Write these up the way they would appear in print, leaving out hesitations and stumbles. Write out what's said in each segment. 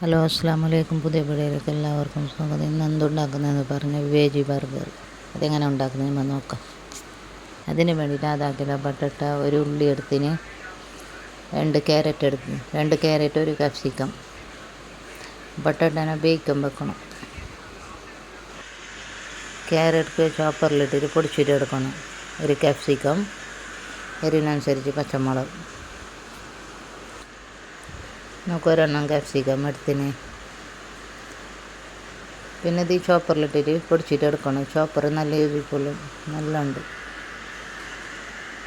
Hello അസ്സലാമു അലൈക്കും. പുതിയ വീഡിയോയിലേക്ക് എല്ലാവർക്കും സ്വാഗതം. ഇന്ന് എന്തുണ്ടാക്കുന്നതെന്ന് പറഞ്ഞ വെജ് ബർഗർ. അതെങ്ങനെ ഉണ്ടാക്കുന്നത് നമ്മൾ നോക്കാം. അതിന് വേണ്ടിയിട്ട് അതാക്കില്ല ബട്ടട്ട, ഒരു ഉള്ളി എടുത്തിന്, 2 ക്യാരറ്റ് എടുത്തിന്, 2 ക്യാരറ്റ്, ഒരു കാപ്സിക്കം. ബട്ടട്ടനെ വേവിക്കാൻ വെക്കണം. ക്യാരറ്റ് ചോപ്പറിലിട്ടിട്ട് പൊടിച്ചിട്ട് എടുക്കണം. ഒരു കാപ്സിക്കം, എരിവിനനുസരിച്ച് പച്ചമുളക്. നമുക്ക് ഒരെണ്ണം കാപ്സിക്കം എടുത്തിന്. പിന്നെ ഇത് ചോപ്പറിലിട്ടിട്ട് പൊടിച്ചിട്ട് എടുക്കണം. ചോപ്പർ നല്ല യൂസ്ഫുൾ, നല്ല ഉണ്ട്.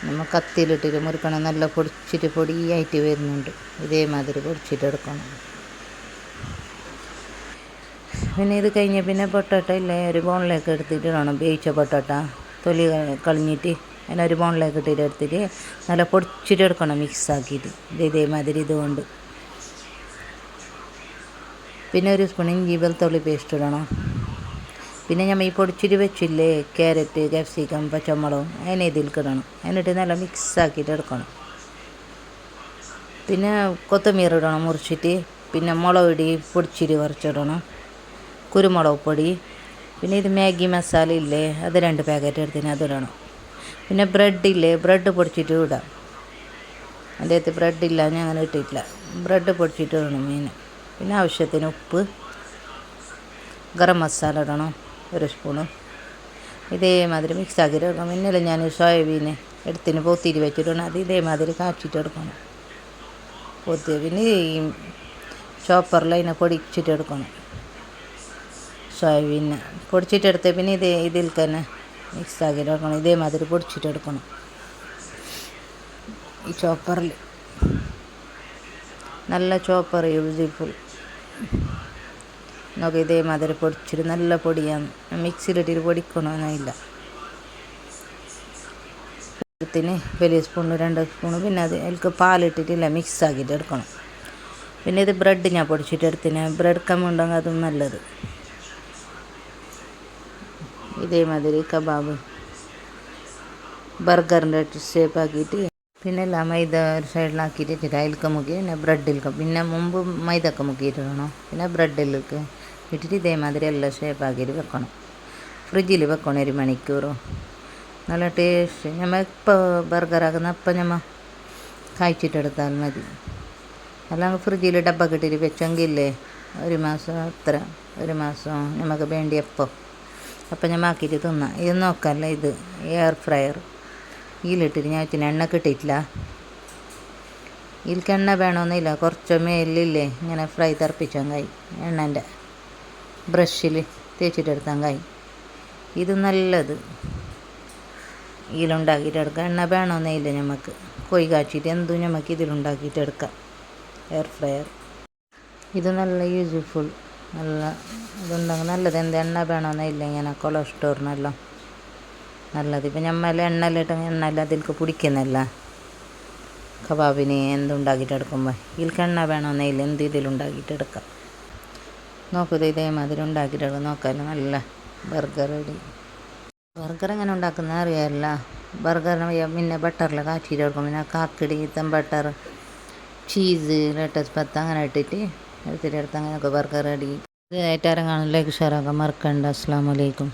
നമ്മൾ കത്തിയിലിട്ടിട്ട് മുറിക്കണം. നല്ല പൊടിച്ചിട്ട് പൊടിയായിട്ട് വരുന്നുണ്ട്. ഇതേമാതിരി പൊടിച്ചിട്ട് എടുക്കണം. പിന്നെ ഇത് കഴിഞ്ഞ് പിന്നെ പൊട്ടോട്ട ഇല്ലേ, ഒരു ബോണിലേക്ക് എടുത്തിട്ട് ഇടണം. വേവിച്ച പൊട്ടോട്ട തൊലി കളഞ്ഞിട്ട് അതിനെ ഒരു ബോണിലേക്ക് ഇട്ടിട്ട് എടുത്തിട്ട് നല്ല പൊടിച്ചിട്ട് എടുക്കണം. മിക്സ് ആക്കിയിട്ട് ഇതേമാതിരി ഇതുകൊണ്ട്. പിന്നെ ഒരു സ്പൂൺ ഇഞ്ചി വെളുത്തുള്ളി പേസ്റ്റ് ഇടണം. പിന്നെ നമ്മൾ ഈ പൊടിച്ചിട്ട് വെച്ചില്ലേ ക്യാരറ്റ്, കാപ്സിക്കം, പച്ചമുളകും, അതിനെ ഇതിലേക്ക് ഇടണം. എന്നിട്ട് നല്ല മിക്സ് ആക്കിയിട്ട് എടുക്കണം. പിന്നെ കൊത്തമീർ ഇടണം മുറിച്ചിട്ട്. പിന്നെ മുളക് പൊടി പൊടിച്ചിട്ട് കുറച്ചിടണം. കുരുമുളക് പൊടി. പിന്നെ ഇത് മാഗി മസാല ഇല്ലേ, അത് 2 പാക്കറ്റ് എടുത്തിന്, അതിടണം. പിന്നെ ബ്രെഡില്ലേ, ബ്രെഡ് പൊടിച്ചിട്ട് ഇടാം. എൻ്റെ അടുത്ത് ബ്രെഡില്ല, ഞാൻ അങ്ങനെ ഇട്ടിട്ടില്ല. ബ്രെഡ് പൊടിച്ചിട്ട് ഇടണം മീൻ. പിന്നെ ആവശ്യത്തിന് ഉപ്പ്, ഗരം മസാല ഇടണം 1 സ്പൂണ്. ഇതേമാതിരി മിക്സ് ആക്കിയിട്ട് എടുക്കണം. ഇന്നലെ ഞാൻ സോയാബീൻ എടുത്തിന് പോത്തിരി വെച്ചിട്ടുണ്ട്. അത് ഇതേമാതിരി കാച്ചിട്ട് എടുക്കണം. പോത്തി പിന്നെ ഈ ചോപ്പറിൽ അതിനെ പൊടിച്ചിട്ട് എടുക്കണം. സോയാബീനെ പൊടിച്ചിട്ടെടുത്ത് പിന്നെ ഇതിൽ തന്നെ മിക്സ് ആക്കിയിട്ട് എടുക്കണം. ഇതേമാതിരി പൊടിച്ചിട്ടെടുക്കണം. ഈ ചോപ്പറിൽ നല്ല ചോപ്പർ യൂസ്ഫുൾ. നമുക്ക് ഇതേമാതിരി പൊടിച്ചിട്ട് നല്ല പൊടിയാണ്. മിക്സിയിലിട്ടിട്ട് പൊടിക്കണമെന്നില്ല. ത്തിന് വലിയ സ്പൂണ് 2 സ്പൂണ്. പിന്നെ അതിലേക്ക് പാലിട്ടിട്ടില്ല, മിക്സ് ആക്കിയിട്ട് എടുക്കണം. പിന്നെ ഇത് ബ്രെഡ് ഞാൻ പൊടിച്ചിട്ട് എടുത്തിന്. ബ്രെഡ് കമ്മുണ്ടെങ്കിൽ അതും നല്ലത്. ഇതേമാതിരി കബാബ് ബർഗറിൻ്റെ ഷേപ്പ് ആക്കിയിട്ട് പിന്നെ എല്ലാം മൈദ ഒരു സൈഡിലാക്കിയിട്ട് ഇട്ടിട്ട് അതിലേക്ക് മുക്കി പിന്നെ ബ്രെഡിലേക്ക് പിന്നെ മുമ്പ് മൈദക്ക് മുക്കിയിട്ടിടണം. പിന്നെ ബ്രെഡിലേക്ക് ഇട്ടിട്ട് ഇതേമാതിരി എല്ലാം ഷേപ്പ് ആക്കിയിട്ട് വെക്കണം. ഫ്രിഡ്ജിൽ വെക്കണം 1 മണിക്കൂറോ. നല്ല ടേസ്റ്റ്. നമ്മൾ ഇപ്പോൾ ബർഗറാക്കുന്ന അപ്പം നമ്മൾ കഴിച്ചിട്ടെടുത്താൽ മതി. അല്ലെങ്കിൽ ഫ്രിഡ്ജിൽ ഡബ്ബ കിട്ടിയിട്ട് വെച്ചെങ്കിലേ 1 മാസം അത്ര 1 മാസം നമുക്ക് വേണ്ടിയപ്പോൾ അപ്പം ഞാൻ ആക്കിയിട്ട് തിന്നാം. ഇത് നോക്കാമല്ല, ഇത് എയർ ഫ്രയർ. ഇതിലിട്ടിട്ട് ഞാൻ ഇതിന് എണ്ണ കിട്ടിയിട്ടില്ല. ഇതിൽക്ക് എണ്ണ വേണമെന്നില്ല, കുറച്ച് മേലില്ലേ ഇങ്ങനെ ഫ്രൈ തെറപ്പിച്ചാൽ കഴിയും. എണ്ണൻ്റെ ബ്രഷിൽ തേച്ചിട്ടെടുത്താൽ കഴിയും. ഇത് നല്ലത്. ഇതിലുണ്ടാക്കിയിട്ട് എടുക്കാം. എണ്ണ വേണമെന്നില്ല, നമുക്ക് കൊയ് കാച്ചിട്ട് എന്തും നമുക്ക് ഇതിലുണ്ടാക്കിയിട്ട് എടുക്കാം. എയർ ഫ്രയർ ഇത് നല്ല യൂസ്ഫുൾ, നല്ല ഇതുണ്ടെങ്കിൽ നല്ലത്. എന്ത് എണ്ണ വേണമെന്നില്ല, ഇങ്ങനെ കൊളസ്ട്രോളിനെല്ലാം നല്ലത്. ഇപ്പം നമ്മൾ എണ്ണയിലിട്ട് എണ്ണയെല്ലാം അതിലേക്ക് പിടിക്കുന്നില്ല. കബാബിന് എന്തുണ്ടാക്കിയിട്ട് എടുക്കുമ്പോൾ ഇതിൽക്ക് എണ്ണ വേണമെന്നില്ല, എന്ത് ഇതിലുണ്ടാക്കിയിട്ട് എടുക്കാം. നോക്കുക ഇതേമാതിരി ഉണ്ടാക്കിയിട്ട് എടുക്കാം. നോക്കാമല്ലോ, നല്ല ബർഗർ റെഡി. ബർഗർ എങ്ങനെ ഉണ്ടാക്കുന്നത് അറിയാമല്ല. ബർഗറിന് പിന്നെ ബട്ടറിൽ കാച്ചിട്ട് എടുക്കും. പിന്നെ കാക്കടി, ബട്ടർ, ചീസ്, ലെറ്റസ് പത്ത് അങ്ങനെ ഇട്ടിട്ട് എടുത്തിട്ട് എടുത്ത് അങ്ങനെയൊക്കെ ബർഗർ റെഡി. ഇത് ഏറ്റവും കാണാൻ ലൈക്ക് ഷെയർ ആക്കാൻ മറക്കണ്ട. അസ്സലാമു അലൈക്കും.